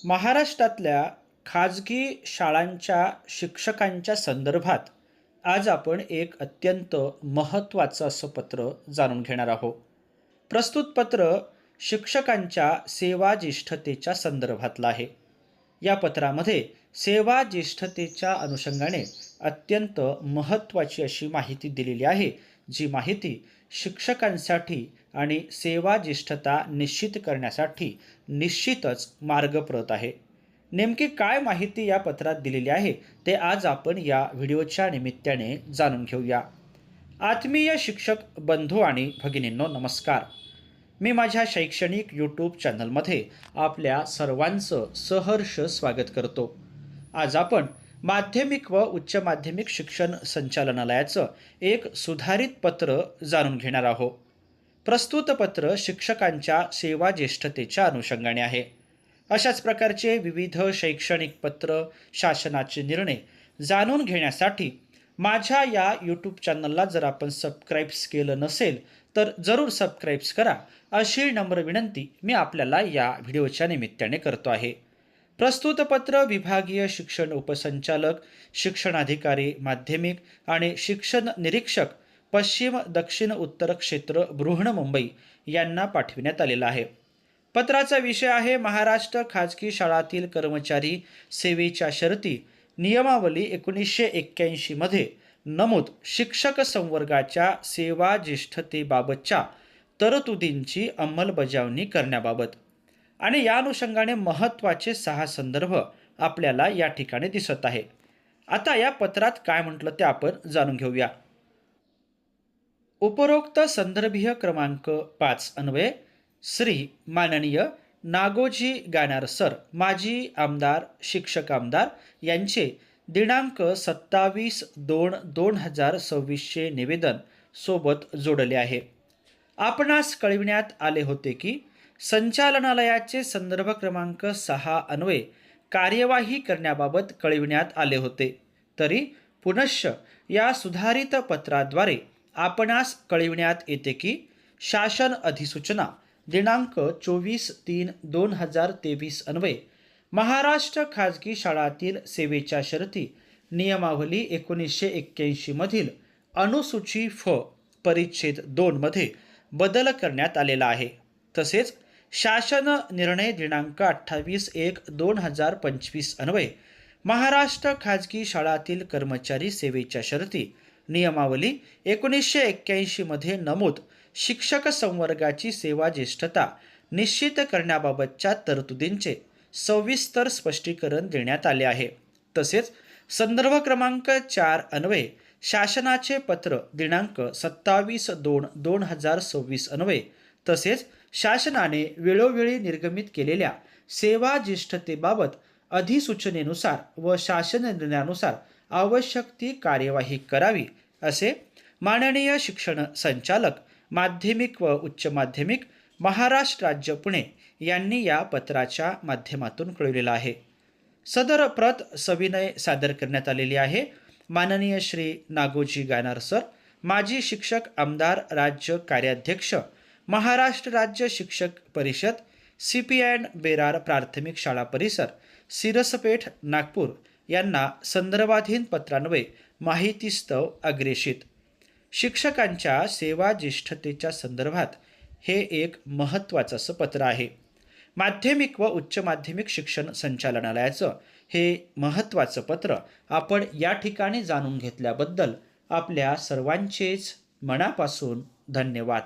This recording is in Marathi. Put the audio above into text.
महाराष्ट्रातल्या खाजगी शाळांच्या शिक्षकांच्या संदर्भात आज आपण एक अत्यंत महत्त्वाचं असं पत्र जाणून घेणार आहोत. प्रस्तुत पत्र शिक्षकांच्या सेवाज्येष्ठतेच्या संदर्भातलं आहे. या पत्रामध्ये सेवाज्येष्ठतेच्या अनुषंगाने अत्यंत महत्त्वाची अशी माहिती दिलेली आहे, जी माहिती शिक्षकांसाठी आणि सेवाज्येष्ठता निश्चित करण्यासाठी निश्चितच मार्गप्रत आहे. नेमकी काय माहिती या पत्रात दिलेली आहे ते आज आपण या व्हिडिओच्या निमित्ताने जाणून घेऊया. आत्मीय शिक्षक बंधू आणि भगिनींनो, नमस्कार. मी माझ्या शैक्षणिक यूट्यूब चॅनलमध्ये आपल्या सर्वांचं सहर्ष स्वागत करतो. आज आपण माध्यमिक व उच्च माध्यमिक शिक्षण संचालनालयाचं एक सुधारित पत्र जाणून घेणार आहोत. प्रस्तुत पत्र शिक्षकांच्या सेवाज्येष्ठतेच्या अनुषंगाने आहे. अशाच प्रकारचे विविध शैक्षणिक पत्र, शासनाचे निर्णय जाणून घेण्यासाठी माझ्या या यूट्यूब चॅनलला जर आपण सबस्क्राईब्स केलं नसेल तर जरूर सबस्क्राईब्स करा, अशी नम्र विनंती मी आपल्याला या व्हिडिओच्या निमित्ताने करतो आहे. प्रस्तुत पत्र विभागीय शिक्षण उपसंचालक, शिक्षणाधिकारी माध्यमिक आणि शिक्षण निरीक्षक पश्चिम दक्षिण उत्तर क्षेत्र बृहन्मुंबई यांना पाठविण्यात आलेला आहे. पत्राचा विषय आहे महाराष्ट्र खाजगी शाळातील कर्मचारी सेवेच्या शर्ती नियमावली 1981 मध्ये नमूद शिक्षक संवर्गाच्या सेवाज्येष्ठतेबाबतच्या तरतुदींची अंमलबजावणी करण्याबाबत. आणि या अनुषंगाने महत्त्वाचे 6 संदर्भ आपल्याला या ठिकाणी दिसत आहे. आता या पत्रात काय म्हटलं ते आपण जाणून घेऊया. उपरोक्त संदर्भीय क्रमांक 5 अन्वये श्री माननीय नागोजी गाणार सर, माजी आमदार, शिक्षक आमदार यांचे दिनांक 27/2/2026 निवेदन सोबत जोडले आहे. आपणास कळविण्यात आले होते की संचालनालयाचे संदर्भ क्रमांक 6 अन्वये कार्यवाही करण्याबाबत कळविण्यात आले होते. तरी पुनश्च या सुधारित पत्राद्वारे आपणास कळविण्यात येते की शासन अधिसूचना दिनांक 24/3/2023 अन्वये महाराष्ट्र खाजगी शाळातील सेवेच्या शर्ती नियमावली 1981 मधील अनुसूची फ परिच्छेद 2 मध्ये बदल करण्यात आलेला आहे. तसेच शासन निर्णय दिनांक 28/1/2025 अन्वये महाराष्ट्र खाजगी शाळातील कर्मचारी सेवेच्या शर्ती नियमावली 1981 मध्ये नमूद शिक्षक संवर्गाची सेवाज्येष्ठता निश्चित करण्याबाबतच्या तरतुदींचे सविस्तर स्पष्टीकरण देण्यात आले आहे. तसेच संदर्भ क्रमांक 4 अन्वये शासनाचे पत्र दिनांक 27/2/2026 अन्वये तसेच शासनाने वेळोवेळी निर्गमित केलेल्या सेवाज्येष्ठतेबाबत अधिसूचनेनुसार व शासन निर्णयानुसार आवश्यक ती कार्यवाही करावी, असे माननीय शिक्षण संचालक माध्यमिक व उच्च माध्यमिक महाराष्ट्र राज्य पुणे यांनी या पत्राच्या माध्यमातून कळविलेलं आहे. सदर प्रत सविनय सादर करण्यात आलेली आहे. माननीय श्री नागोजी गाणार सर, माजी शिक्षक आमदार, राज्य कार्याध्यक्ष, महाराष्ट्र राज्य शिक्षक परिषद, CPN बेरार प्राथमिक शाळा परिसर, सिरसपेठ, नागपूर यांना संदर्भाधीन पत्रान्वये माहितीस्तव अग्रेषित. शिक्षकांच्या सेवाज्येष्ठतेच्या संदर्भात हे एक महत्त्वाचं असं पत्र आहे. माध्यमिक व उच्च माध्यमिक शिक्षण संचालनालयाचं हे महत्त्वाचं पत्र आपण या ठिकाणी जाणून घेतल्याबद्दल आपल्या सर्वांचेच मनापासून धन्यवाद.